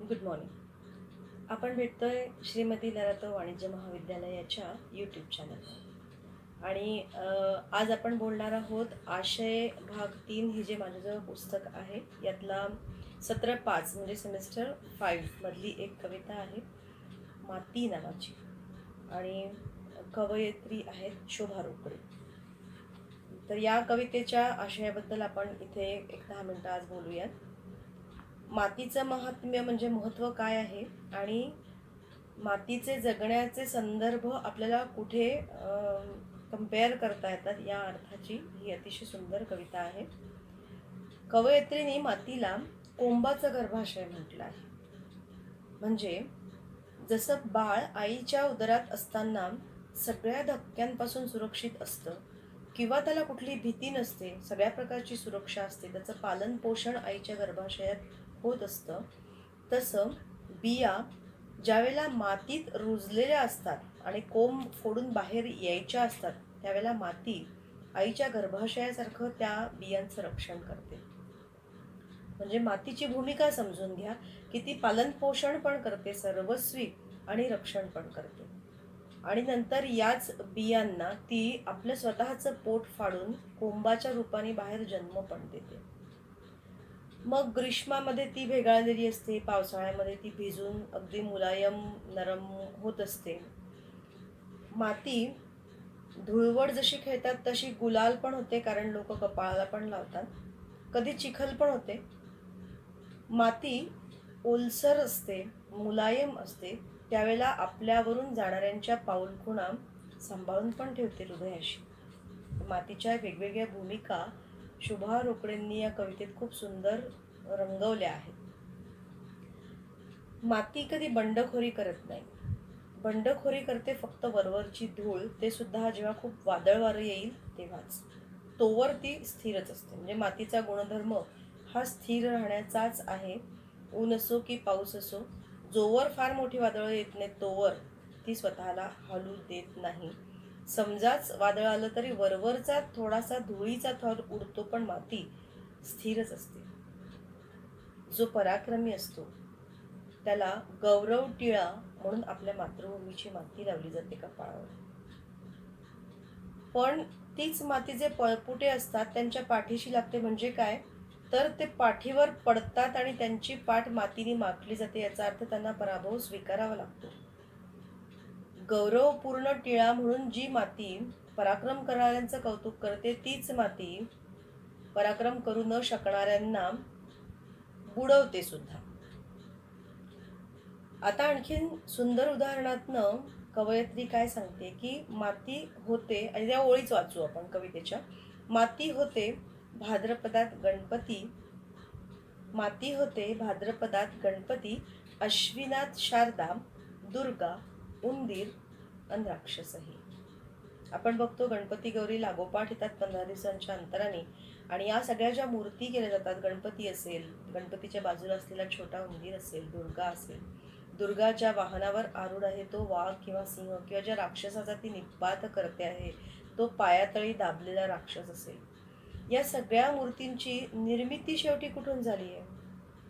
Good morning. आपण भेटतोय श्रीमती लरातो वाणिज्य महाविद्यालयाच्या यूट्यूब चॅनलवर आणि आज आपण बोलणार आहोत आशय भाग 3. हे जे माझ्याजवळ पुस्तक आहे यातला सत्र 5 म्हणजे सेमिस्टर 5 मधली एक कविता आहे माती नावाची आणि कवयित्री आहेत शोभा रोकडे. तर या कवितेच्या आशयाबद्दल आपण इथे एक 10 मिनिटं आज बोलूयात. मातीचं महात्म्य म्हणजे महत्त्व काय आहे आणि मातीचे जगण्याचे संदर्भ आपल्याला कुठे कंपेअर करता येतात या अर्थाची ही अतिशय सुंदर कविता आहे. कवयित्रीने मातीला कोंबाचं गर्भाशय म्हटलं आहे. म्हणजे जसं बाळ आईच्या उदरात असताना सगळ्या धक्क्यांपासून सुरक्षित असतं किंवा त्याला कुठली भीती नसते, सगळ्या प्रकारची सुरक्षा असते, त्याचं पालन पोषण आईच्या गर्भाशयात होत असतं, तसं बिया ज्यावेळेला मातीत रुजलेल्या असतात आणि कोंब फोडून बाहेर यायच्या असतात त्यावेळेला माती आईच्या गर्भाशयासारखं त्या बियांचं रक्षण करते. म्हणजे मातीची भूमिका समजून घ्या की ती पालन पोषण पण करते, सर्वस्वी आणि रक्षण पण करते. आणि नंतर याच बियांना ती आपलं स्वतःचं पोट फाडून कोंबाच्या रूपाने बाहेर जन्म पण देते. मग ग्रीष्मामध्ये ती भेगाळलेली असते, पावसाळ्यामध्ये ती भिजून अगदी मुलायम नरम होत असते. माती धुळवड जशी खेळतात तशी गुलाल पण होते, कारण लोक कपाळाला पण लावतात. कधी चिखल पण होते. माती ओलसर असते, मुलायम असते, त्यावेळेला आपल्यावरून जाणाऱ्यांच्या पाऊलखुणा सांभाळून पण ठेवते हृदयाशी. मातीच्या वेगवेगळ्या भूमिका शोभा रोकडेंनी या कवितेत खूप सुंदर रंगवल्या आहेत. माती कधी बंडखोरी करत नाही. बंडखोरी करते फक्त वरवरची धूळ, ते सुद्धा जेव्हा खूप वादळ वारं येईल तेव्हाच. तोवर ती स्थिरच असते. म्हणजे मातीचा गुणधर्म हा स्थिर राहण्याचाच आहे. ऊन असो की पाऊस असो, जोवर फार मोठी वादळं येत नाहीत तोवर ती स्वतःला हलू देत नाही. समजाच वादळ आलं तरी वरवरचा थोडासा धुळीचा थर उडतो, पण माती स्थिरच असते. जो पराक्रमी असतो त्याला गौरव टिळा म्हणून आपल्या मातृभूमीची माती लावली जाते कपाळावर. पण तीच माती जे पळपुटे असतात त्यांच्या पाठीशी लागते. म्हणजे काय तर ते पाठीवर पडतात आणि त्यांची पाठ मातीने माखली जाते. याचा अर्थ त्यांना पराभव स्वीकारावा लागतो. गौरवपूर्ण टिळा म्हणून जी माती पराक्रम करणाऱ्यांचं कौतुक करते, तीच माती पराक्रम करू न शकणाऱ्यांना बुडवते सुद्धा. आता आणखीन सुंदर उदाहरणातनं कवयित्री काय सांगते की माती होते, आणि त्या ओळीच वाचू आपण कवितेच्या. माती होते भाद्रपदात गणपती, माती होते भाद्रपदात गणपती, अश्विनात शारदा, दुर्गा, उंदीर आणि राक्षसही. आपण बघतो गणपती गौरी लागोपाठ येतात 15 दिवसांच्या अंतराने, आणि या सगळ्या ज्या मूर्ती केल्या जातात, गणपती असेल, गणपतीच्या बाजूला असलेला छोटा उंदीर असेल, दुर्गा असेल, दुर्गा ज्या वाहनावर आरूढ आहे तो वाघ किंवा सिंह, किंवा ज्या राक्षसाचा ती निपात करते आहे तो पायातळी दाबलेला राक्षस असेल, या सगळ्या मूर्तींची निर्मिती शेवटी कुठून झाली आहे,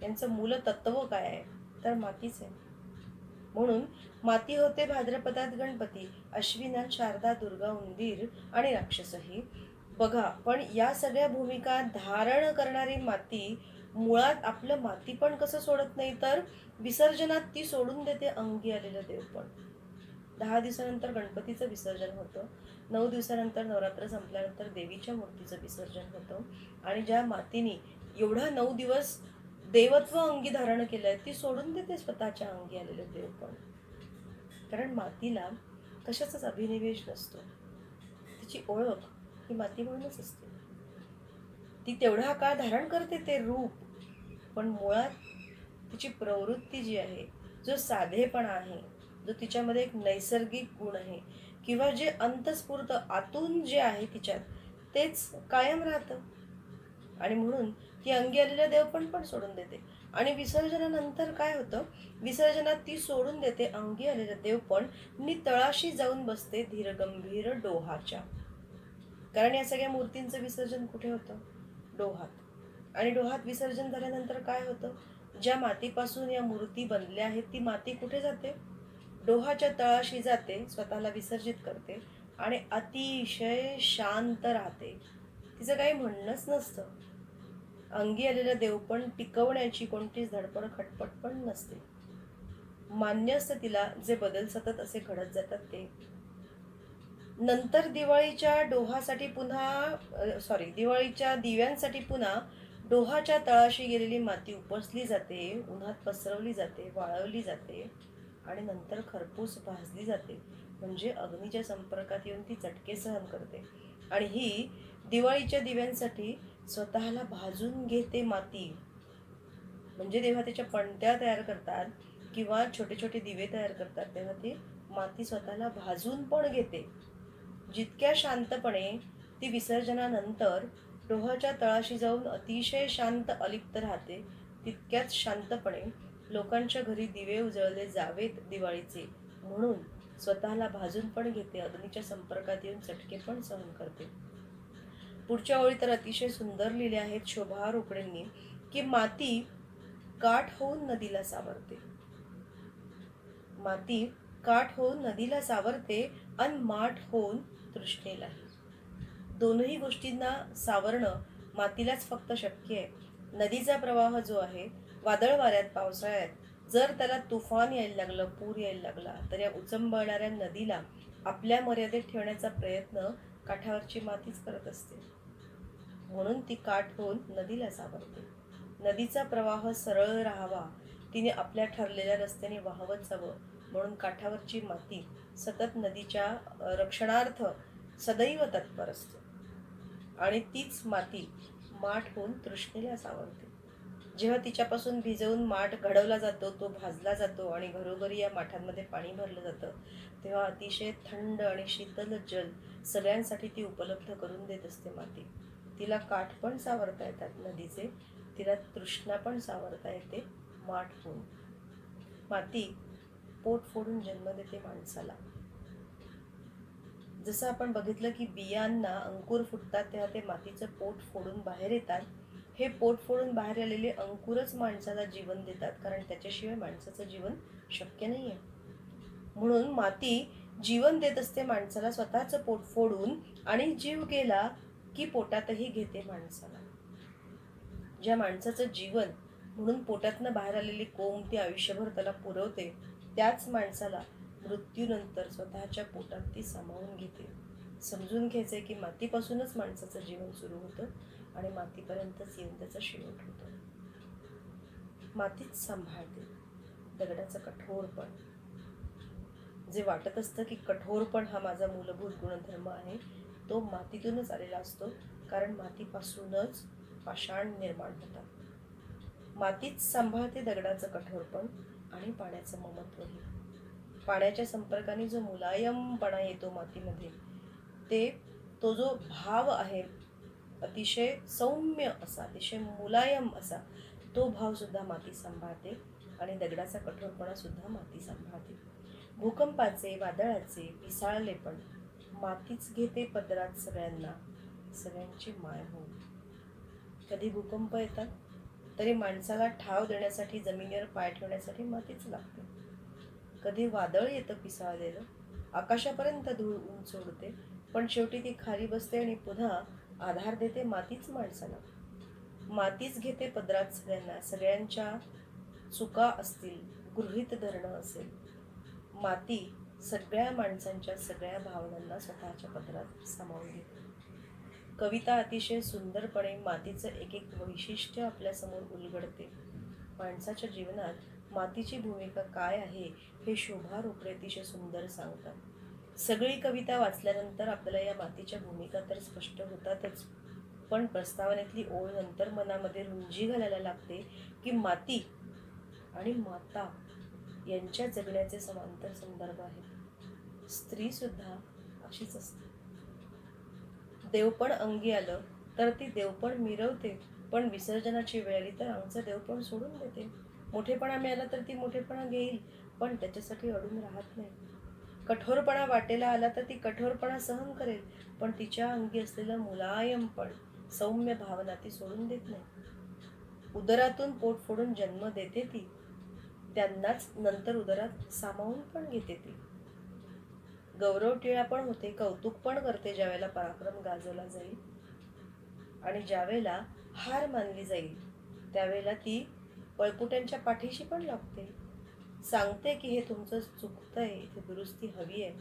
यांचं मूलतत्व काय आहे तर मातीच आहे. म्हणून माती होते भाद्रपदात गणपती, अश्विनात शारदा, दुर्गा, उंदीर आणि राक्षसही. बघा, पण या सगळ्या भूमिका धारण करणारी माती मुळात आपलं माती पण कसं सोडत नाही, तर विसर्जनात ती सोडून देते अंगी आलेलं देवपण. 10 दिवसानंतर गणपतीचं विसर्जन होतं, 9 दिवसानंतर नवरात्र संपल्यानंतर देवीच्या मूर्तीचं विसर्जन होतं. आणि ज्या मातीने एवढा 9 दिवस देवत्व अंगी धारण केलंय ती सोडून देते स्वतःच्या अंगी आलेलं देवपण. कारण मातीला कशाचाच अभिनिवेश नसतो. तिची ओळख ही माती म्हणूनच असते. ती तेवढा काळ धारण करते ते रूप, पण मुळात तिची प्रवृत्ती जी आहे, जो साधेपणा आहे, जो तिच्यामध्ये एक नैसर्गिक गुण आहे, किंवा जे अंतस्फूर्त आतून जे आहे तिच्यात, तेच कायम राहतं. आणि म्हणून ती अंगी आलेलं देवपण पण सोडून देते. आणि विसर्जनानंतर काय होतं, विसर्जनात ती सोडून देते अंगी आलेलं देवपण, नि तळाशी जाऊन बसते धीरगंभीर डोहाच्या. कारण या सगळ्या मूर्तींचं विसर्जन कुठे होतं, डोहात. आणि डोहात विसर्जन झाल्यानंतर काय होतं, ज्या मातीपासून या मूर्ती बनल्या आहेत ती माती कुठे जाते? डोहाच्या तळाशी जाते, स्वतःला विसर्जित करते आणि अतिशय शांत राहते. तिचं काही म्हणणंच नसतं. अंगी आलेलं देवपण टिकवण्याची कोणतीच धडपड खटपट पण नसते. मान्य असतं तिला जे बदल सतत असे घडत जातात ते. नंतर दिवाळीच्या दिवाळीच्या दिव्यांसाठी पुन्हा डोहाच्या तळाशी गेलेली माती उपसली जाते, उन्हात पसरवली जाते, वाळवली जाते आणि नंतर खरपूस भाजली जाते. म्हणजे अग्नीच्या संपर्कात येऊन ती चटके सहन करते. आणि ही दिवाळीच्या दिव्यांसाठी स्वतःला भाजून घेते माती. म्हणजे जेव्हा त्याच्या पणत्या तयार करतात किंवा छोटे छोटे दिवे तयार करतात तेव्हा ती माती स्वतःला भाजून पण घेते. जितक्या शांतपणे ती विसर्जनानंतर डोहाच्या तळाशी जाऊन अतिशय शांत अलिप्त राहते, तितक्याच शांतपणे लोकांच्या घरी दिवे उजळले जावेत दिवाळीचे म्हणून स्वतःला भाजून पण घेते, अग्नीच्या संपर्कात येऊन चटके पण सहन करते. पुढच्या ओळी तर अतिशय सुंदर लिहिले आहेत शोभा रोकडेंनी की माती काठ होऊन नदीला सावरते. माती काठ होऊन नदीला सावरते आणि माठ होऊन तृष्णेलाही. दोनही गोष्टींना सावरणं मातीलाच फक्त शक्य आहे. नदीचा प्रवाह जो आहे, वादळ वाऱ्यात पावसाळ्यात जर त्याला तुफान यायला लागलं, पूर यायला लागला, तर या उचंबळणाऱ्या नदीला आपल्या मर्यादेत ठेवण्याचा प्रयत्न काठावरची मातीच करत असते. म्हणून ती काठ होऊन नदीला सावरते. नदीचा प्रवाह सरळ राहावा, तिने आपल्या ठरलेल्या रस्त्याने वाहवत जावं म्हणून काठावरची माती सतत नदीच्या रक्षणार्थ सदैव तत्पर असते. आणि तीच माती माठ होऊन तृष्णेला सावरते. जेव्हा तिच्यापासून भिजवून माठ घडवला जातो, तो भाजला जातो आणि घरोघरी या माठांमध्ये पाणी भरलं जातं, तेव्हा अतिशय थंड आणि शीतल जल सगळ्यांसाठी ती उपलब्ध करून देत असते माती. तिला काठ पण सावरता येतात नदीचे, तिला तृष्णा पण सावरता येते माठ होऊन. माती पोट फोडून जन्म देते माणसाला. जसं आपण बघितलं की बियांना अंकुर फुटतात तेव्हा ते मातीचं पोट फोडून बाहेर येतात. हे पोट फोडून बाहेर आलेले अंकुरच माणसाला जीवन देतात, कारण त्याच्याशिवाय माणसाचं जीवन शक्य नाही आहे. म्हणून माती जीवन देत असते माणसाला स्वतःचं पोट फोडून आणि जीव गेला की पोटातही घेते माणसाला. ज्या माणसाचं जीवन म्हणून पोटातनं बाहेर आलेली कोंब ती आयुष्यभर त्याला पुरवते, त्याच माणसाला मृत्यूनंतर स्वतःच्या पोटात ती सामावून घेते. समजून घ्यायचंय की मातीपासूनच माणसाचं जीवन सुरू होतं आणि मातीपर्यंतच येऊन त्याचा शेवट होतो. मातीच सांभाळते दगडाचं कठोरपण. जे वाटत असतं की कठोरपण हा माझा मूलभूत गुणधर्म आहे, तो मातीतूनच आलेला असतो, कारण मातीपासूनच पाषाण निर्माण होतात. मातीच सांभाळते दगडाचं कठोरपण आणि पाण्याचं ममत्वही. पाण्याच्या संपर्काने जो मुलायमपणा येतो मातीमध्ये, तो जो भाव आहे अतिशय सौम्य असा, अतिशय मुलायम असा, तो भाव सुद्धा माती सांभाळते आणि दगडाचा कठोरपणा सुद्धा माती सांभाळते. भूकंपाचे, वादळाचे, पिसाळलेपण मातीच घेते पदरात सगळ्यांना, सगळ्यांची माय होऊन. कधी भूकंप येतात तरी माणसाला ठाव देण्यासाठी, जमिनीवर पाय ठेवण्यासाठी मातीच लागते. कधी वादळ येतं पिसाळलेलं, आकाशापर्यंत धूळ उंच उडते, पण शेवटी ती खाली बसते आणि पुन्हा आधार देते मातीच माणसाला. मातीच घेते पदरात सगळ्यांना, सगळ्यांच्या चुका असतील, गृहीत धरणं असेल, माती सगळ्या माणसांच्या सगळ्या भावनांना स्वतःच्या पदरात सामावून घेते. कविता अतिशय सुंदरपणे मातीचं एक एक वैशिष्ट्य आपल्यासमोर उलगडते. माणसाच्या जीवनात मातीची भूमिका काय आहे हे शोभा रोकडे अतिशय सुंदर सांगतात. सगळी कविता वाचल्यानंतर आपल्याला या मातीच्या भूमिका तर स्पष्ट होतातच, पण प्रस्तावनेतली ओळ नंतर मनामध्ये रुंजी घालायला लागते की माती आणि माता यांच्या जगण्याचे समांतर संदर्भ आहेत. स्त्री सुद्धा अशीच असते. देवपण अंगी आलं तर ती देवपण मिरवते, पण विसर्जनाची वेळ आली तर आमचं देवपण सोडून देते. मोठेपणा मिळाला तर ती मोठेपणा घेईल, पण त्याच्यासाठी अडून राहत नाही. कठोरपणा वाटेला आला तर ती कठोरपणा सहन करेल, पण तिच्या अंगी असलेलं मुलायमपण, सौम्य भावना ती सोडून देत नाही. उदरातून पोट फोडून जन्म देते ती, त्यांनाच नंतर उदरात सामावून पण घेते ती. गौरव टिळा पण होते, कौतुक पण करते ज्यावेळेला पराक्रम गाजवला जाईल, आणि ज्यावेळेला हार मानली जाईल त्यावेळेला ती पळपुट्यांच्या पाठीशी पण लागते. सांगते की हे तुमचं चुकतंय, इथे दुरुस्ती हवी आहे,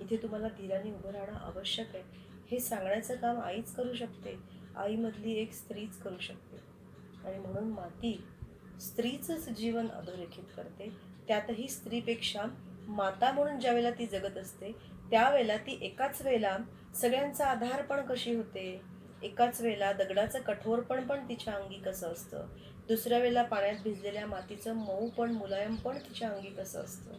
इथे तुम्हाला धीराने उभं राहणं आवश्यक आहे. हे सांगण्याचं काम आईच करू शकते, आईमधली एक स्त्रीच करू शकते. आणि म्हणून माती स्त्रीचंच जीवन अधोरेखित करते. त्यातही स्त्रीपेक्षा माता म्हणून ज्यावेळेला ती जगत असते त्यावेळेला ती एकाच वेळेला सगळ्यांचा आधार पण कशी होते, एकाच वेळेला दगडाचं कठोरपण पण तिच्या अंगी कसं असतं, दुसऱ्या वेळेला पाण्यात भिजलेल्या मातीचं मऊ पण मुलायम पण तिच्या अंगी कसं असतं.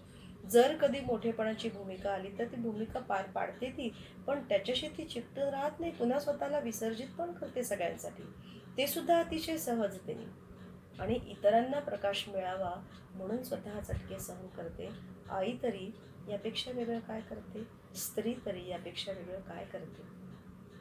जर कधी मोठेपणाची भूमिका आली तर ती भूमिका पार पाडते ती, पण त्याच्याशी ती चिकटून राहत नाही, पुन्हा स्वतःला विसर्जित पण करते सगळ्यांसाठी, ते सुद्धा अतिशय सहजतेने. आणि इतरांना प्रकाश मिळावा म्हणून स्वतः चटके सहन करते. आई तरी यापेक्षा वेगळं काय करते, स्त्री तरी यापेक्षा वेगळं काय करते.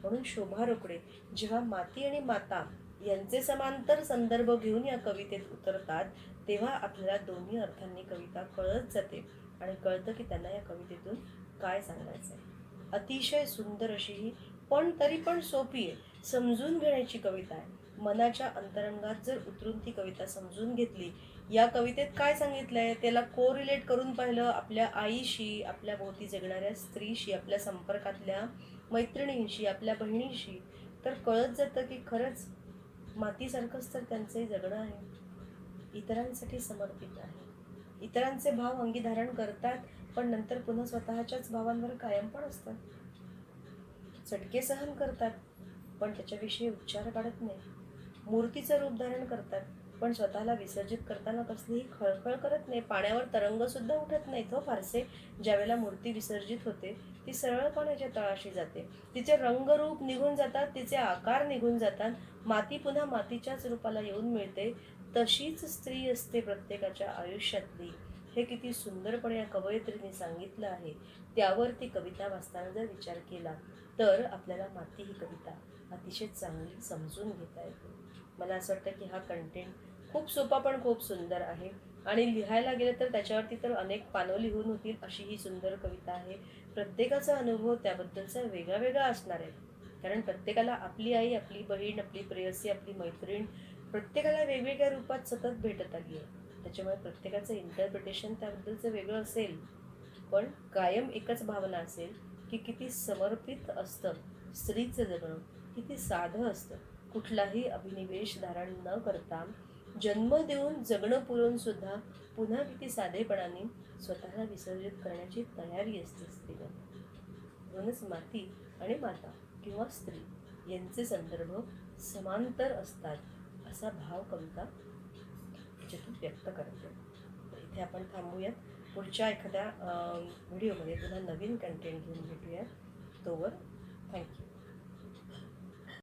म्हणून शोभा रोकडे जेव्हा माती आणि माता यांचे समांतर संदर्भ घेऊन या कवितेत उतरतात तेव्हा आपल्याला दोन्ही अर्थांनी कविता कळत जाते आणि कळतं की त्यांना या कवितेतून काय सांगायचं आहे. अतिशय सुंदर अशी ही, पण तरी पण सोपी आहे, समजून घेण्याची कविता आहे. मनाच्या अंतरंगात जर उतरून ती कविता समजून घेतली, या कवितेत काय सांगितलंय त्याला कोरिलेट करून पाहिलं आपल्या आईशी, आपल्या भोवती जगणाऱ्या स्त्रीशी, आपल्या संपर्कातल्या मैत्रिणींशी, आपल्या बहिणीशी, तर कळत जातं की खरंच मातीसारखंच तर त्यांचंही जगणं आहे, इतरांसाठी समर्पित आहे. इतरांचे भाव अंगी धारण करतात पण नंतर पुन्हा स्वतःच्याच भावांवर कायम पण असतात. चटके सहन करतात पण त्याच्याविषयी उच्चार काढत नाही. मूर्तीचं रूप धारण करतात पण स्वतःला विसर्जित करताना कसलीही खळखळ करत नाही, पाण्यावर तरंग सुद्धा उठत नाहीत हो फारसे. ज्यावेळेला मूर्ती विसर्जित होते ती सरळ पाण्याच्या तळाशी जाते, तिचे रंगरूप निघून जातात, तिचे आकार निघून जातात, माती पुन्हा मातीच्याच रूपाला येऊन मिळते. तशीच स्त्री असते प्रत्येकाच्या आयुष्यातली. हे किती सुंदरपणे या कवयित्रीने सांगितलं आहे. त्यावर ती कविता वाचताना जर विचार केला तर आपल्याला माती ही कविता अतिशय चांगली समजून घेता येते. मला असं वाटतं की हा कंटेंट खूप सोपा पण खूप सुंदर आहे आणि लिहायला गेलं तर त्याच्यावरती तर अनेक पानं लिहून होतील अशी ही सुंदर कविता आहे. प्रत्येकाचा अनुभव त्याबद्दलचा वेगळा वेगळा असणार आहे, कारण प्रत्येकाला आपली आई, आपली बहीण, आपली प्रेयसी, आपली मैत्रीण प्रत्येकाला वेगवेगळ्या रूपात सतत भेटत आली आहे. त्याच्यामुळे प्रत्येकाचं इंटरप्रिटेशन त्याबद्दलचं वेगळं असेल, पण कायम एकच भावना असेल की किती समर्पित असतं स्त्रीचं जगणं, किती साधं असतं, कुठलाही अभिनिवेश धारण न करता जन्म देऊन जगणं पुरून सुद्धा पुन्हा किती साधेपणाने स्वतःला विसर्जित करण्याची तयारी असते स्त्रीला. म्हणूनच माती आणि माता किंवा स्त्री यांचे संदर्भ समांतर असतात असा भाव कविता याच्यातून व्यक्त करते. तर इथे आपण थांबूयात. पुढच्या एखाद्या व्हिडिओमध्ये पुन्हा नवीन कंटेंट घेऊन भेटूया. तोवर थँक्यू.